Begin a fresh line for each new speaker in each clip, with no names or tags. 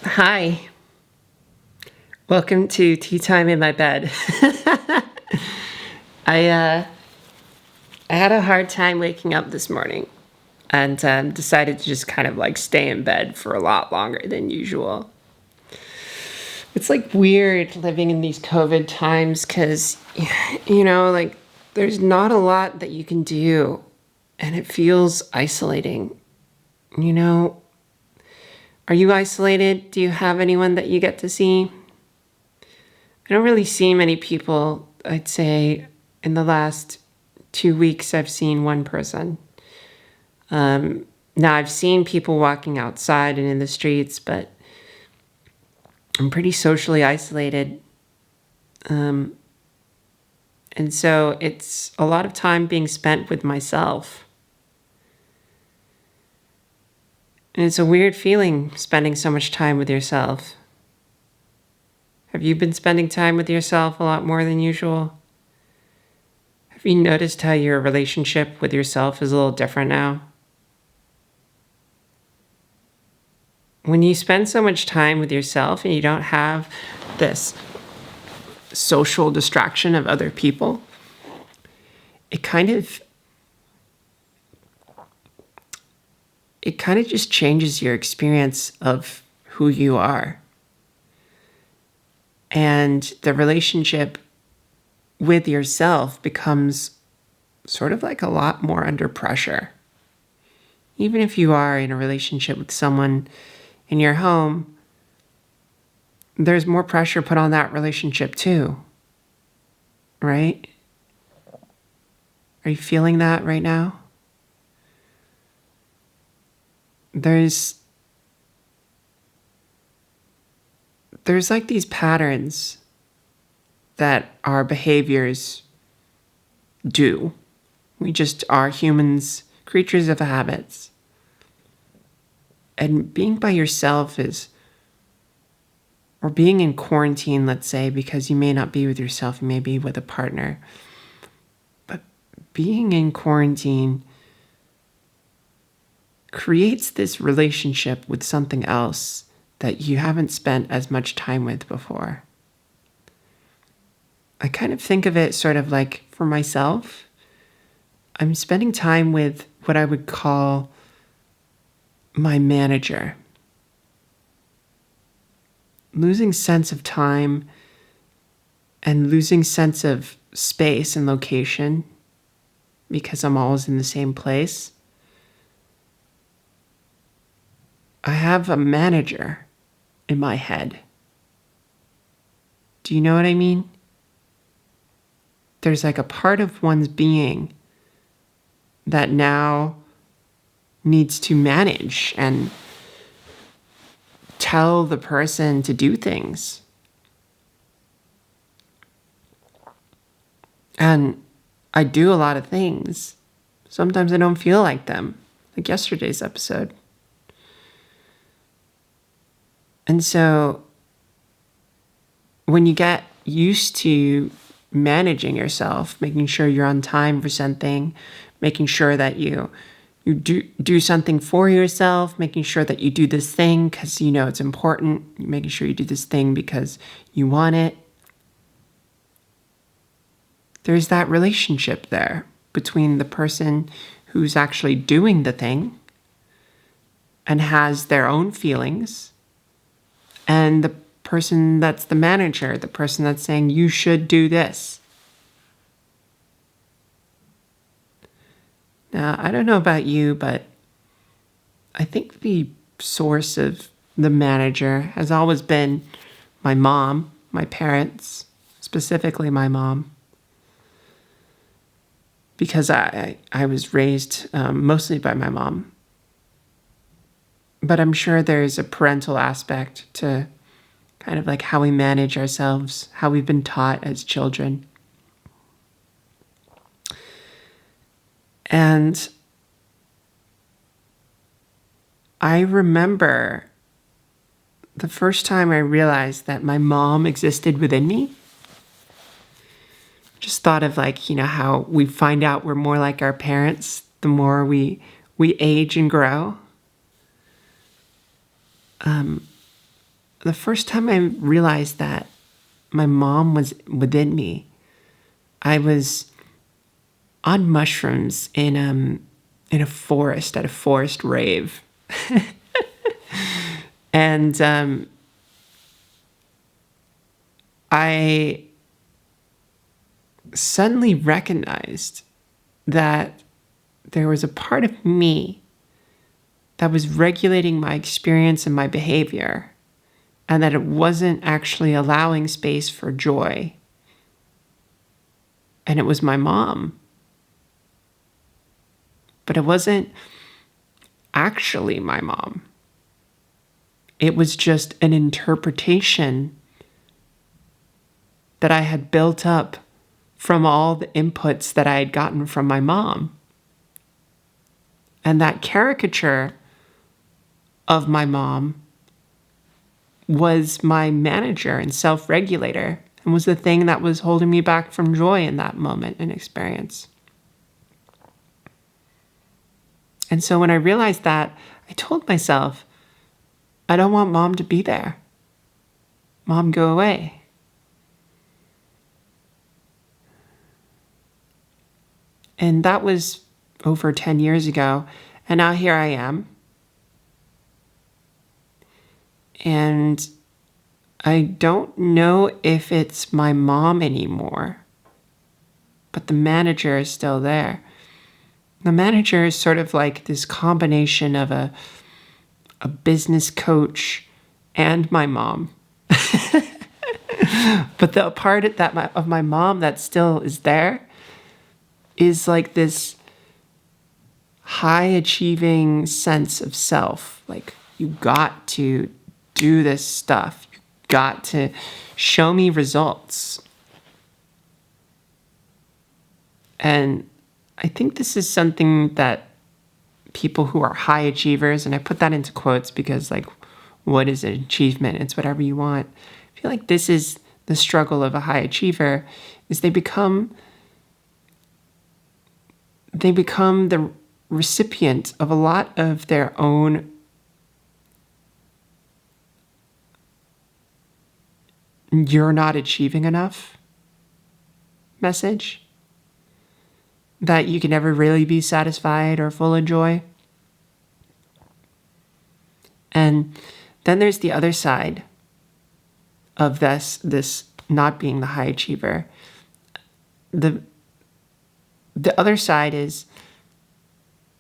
Hi. Welcome to Tea Time in My Bed. I uh, I had a hard time waking up this morning and decided to just kind of like stay in bed for a lot longer than usual. It's like weird living in these COVID times because, like there's not a lot that you can do and it feels isolating. You know, are you isolated? Do you have anyone that you get to see? I don't really see many people. I'd say in the last 2 weeks, I've seen one person. Now, I've seen people walking outside and in the streets, but I'm pretty socially isolated. And so it's a lot of time being spent with myself. And it's a weird feeling spending so much time with yourself. Have you been spending time with yourself a lot more than usual? Have you noticed how your relationship with yourself is a little different now? When you spend so much time with yourself and you don't have this social distraction of other people, it kind of just changes your experience of who you are. And the relationship with yourself becomes sort of like a lot more under pressure. Even if you are in a relationship with someone in your home, there's more pressure put on that relationship too, right? Are you feeling that right now? There's like these patterns that our behaviors do. We just are humans, creatures of habits. And being by yourself or being in quarantine, let's say, because you may not be with yourself, you may be with a partner. But being in quarantine creates this relationship with something else that you haven't spent as much time with before. I kind of think of it sort of like, for myself, I'm spending time with what I would call my manager. Losing sense of time and losing sense of space and location because I'm always in the same place. I have a manager in my head. Do you know what I mean? There's like a part of one's being that now needs to manage and tell the person to do things. And I do a lot of things. Sometimes I don't feel like them, like yesterday's episode. And so when you get used to managing yourself, making sure you're on time for something, making sure that you do something for yourself, making sure that you do this thing because you know it's important, making sure you do this thing because you want it. There's that relationship there between the person who's actually doing the thing and has their own feelings and the person that's the manager, the person that's saying you should do this. Now, I don't know about you, but I think the source of the manager has always been my mom, my parents, specifically my mom. Because I was raised mostly by my mom. But I'm sure there's a parental aspect to kind of like how we manage ourselves, how we've been taught as children. And I remember the first time I realized that my mom existed within me. Just thought of like, how we find out we're more like our parents the more we age and grow. the first time I realized that my mom was within me, I was on mushrooms in a forest at a forest rave, and I suddenly recognized that there was a part of me that was regulating my experience and my behavior, and that it wasn't actually allowing space for joy. And it was my mom. But it wasn't actually my mom. It was just an interpretation that I had built up from all the inputs that I had gotten from my mom. And that caricature of my mom was my manager and self-regulator, and was the thing that was holding me back from joy in that moment and experience. And so when I realized that, I told myself, I don't want mom to be there. Mom, go away. And that was over 10 years ago. And now here I am. And I don't know if it's my mom anymore, but the manager is still there. The manager is sort of like this combination of a business coach and my mom. But the part of my mom that still is there is like this high achieving sense of self. Like, you got to do this stuff. You got to show me results. And I think this is something that people who are high achievers, and I put that into quotes because, like, what is an achievement? It's whatever you want. I feel like this is the struggle of a high achiever, is they become the recipient of a lot of their own "you're not achieving enough" message. That you can never really be satisfied or full of joy. And then there's the other side of this not being the high achiever. The other side is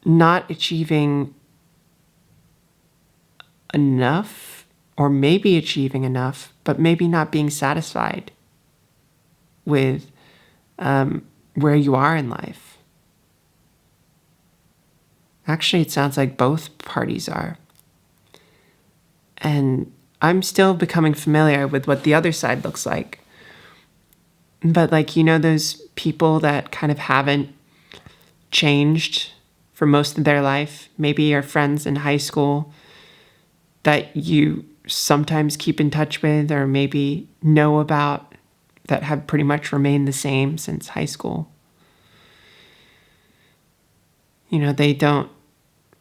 not achieving enough, or maybe achieving enough, but maybe not being satisfied with where you are in life. Actually, it sounds like both parties are. And I'm still becoming familiar with what the other side looks like. But like, those people that kind of haven't changed for most of their life, maybe your friends in high school that you sometimes keep in touch with, or maybe know about, that have pretty much remained the same since high school. They don't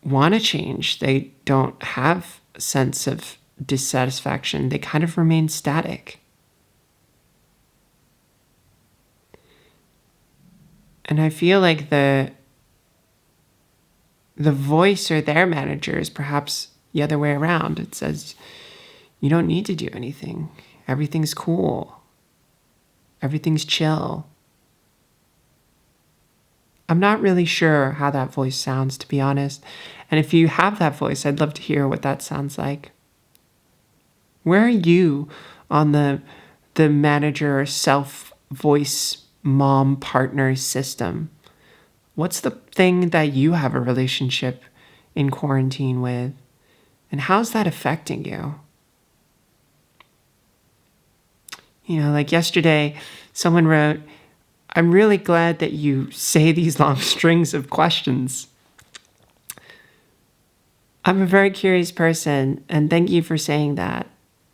want to change. They don't have a sense of dissatisfaction. They kind of remain static. And I feel like the voice or their manager is perhaps the other way around. It says, you don't need to do anything. Everything's cool. Everything's chill. I'm not really sure how that voice sounds, to be honest. And if you have that voice, I'd love to hear what that sounds like. Where are you on the manager self-voice mom partner system? What's the thing that you have a relationship in quarantine with? And how's that affecting you? Like yesterday, someone wrote, "I'm really glad that you say these long strings of questions. I'm a very curious person, and thank you for saying that.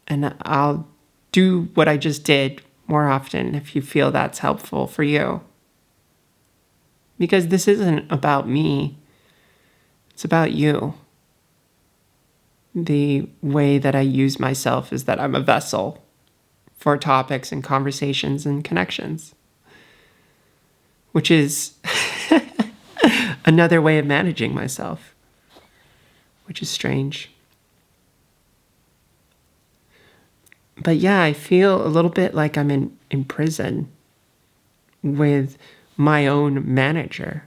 And I'll do what I just did more often if you feel that's helpful for you. Because this isn't about me. It's about you." The way that I use myself is that I'm a vessel for topics and conversations and connections, which is another way of managing myself, which is strange. But yeah, I feel a little bit like I'm in prison with my own manager,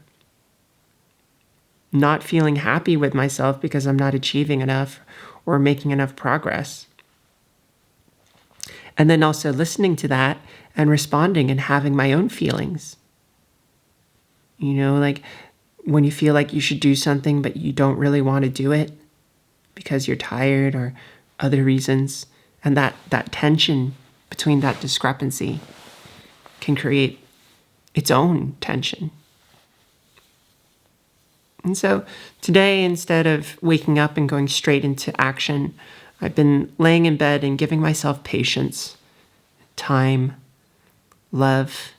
not feeling happy with myself because I'm not achieving enough or making enough progress. And then also listening to that and responding and having my own feelings. Like when you feel like you should do something, but you don't really want to do it because you're tired or other reasons. And that tension between that discrepancy can create its own tension. And so today, instead of waking up and going straight into action, I've been laying in bed and giving myself patience, time, love,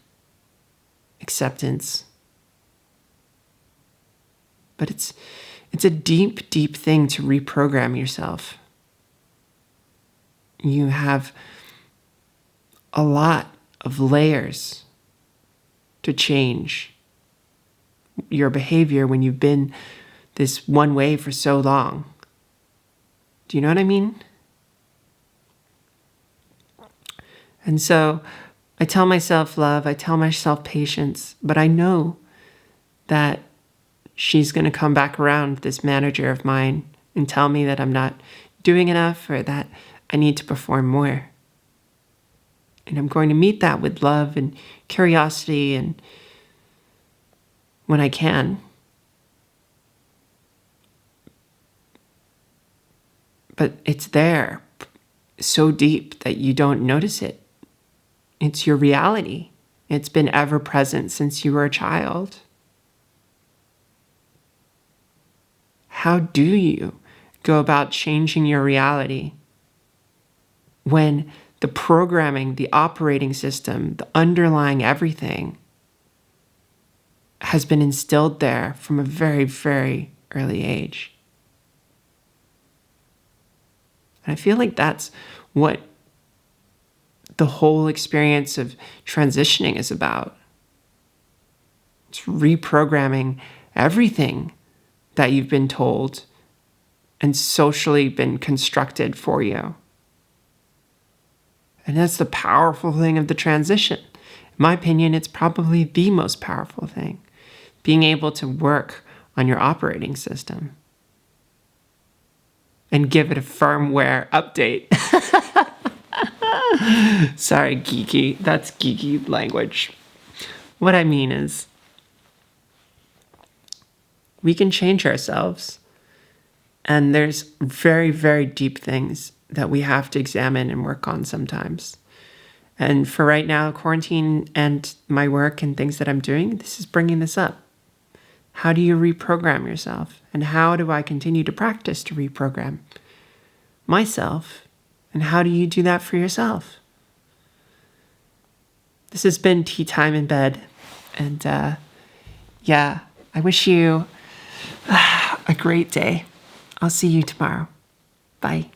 acceptance. But it's a deep, deep thing to reprogram yourself. You have a lot of layers to change your behavior when you've been this one way for so long. Do you know what I mean? And so I tell myself love, I tell myself patience, but I know that she's going to come back around, this manager of mine, and tell me that I'm not doing enough or that I need to perform more. And I'm going to meet that with love and curiosity and when I can. But it's there, so deep that you don't notice it. It's your reality. It's been ever present since you were a child. How do you go about changing your reality when the programming, the operating system, the underlying everything has been instilled there from a very, very early age? And I feel like that's what the whole experience of transitioning is about. It's reprogramming everything that you've been told and socially been constructed for you. And that's the powerful thing of the transition. In my opinion, it's probably the most powerful thing. Being able to work on your operating system and give it a firmware update. Sorry, geeky. That's geeky language. What I mean is, we can change ourselves. And there's very, very deep things that we have to examine and work on sometimes. And for right now, quarantine and my work and things that I'm doing, this is bringing this up. How do you reprogram yourself? And how do I continue to practice to reprogram myself? And how do you do that for yourself? This has been Tea Time in Bed. And I wish you a great day. I'll see you tomorrow. Bye.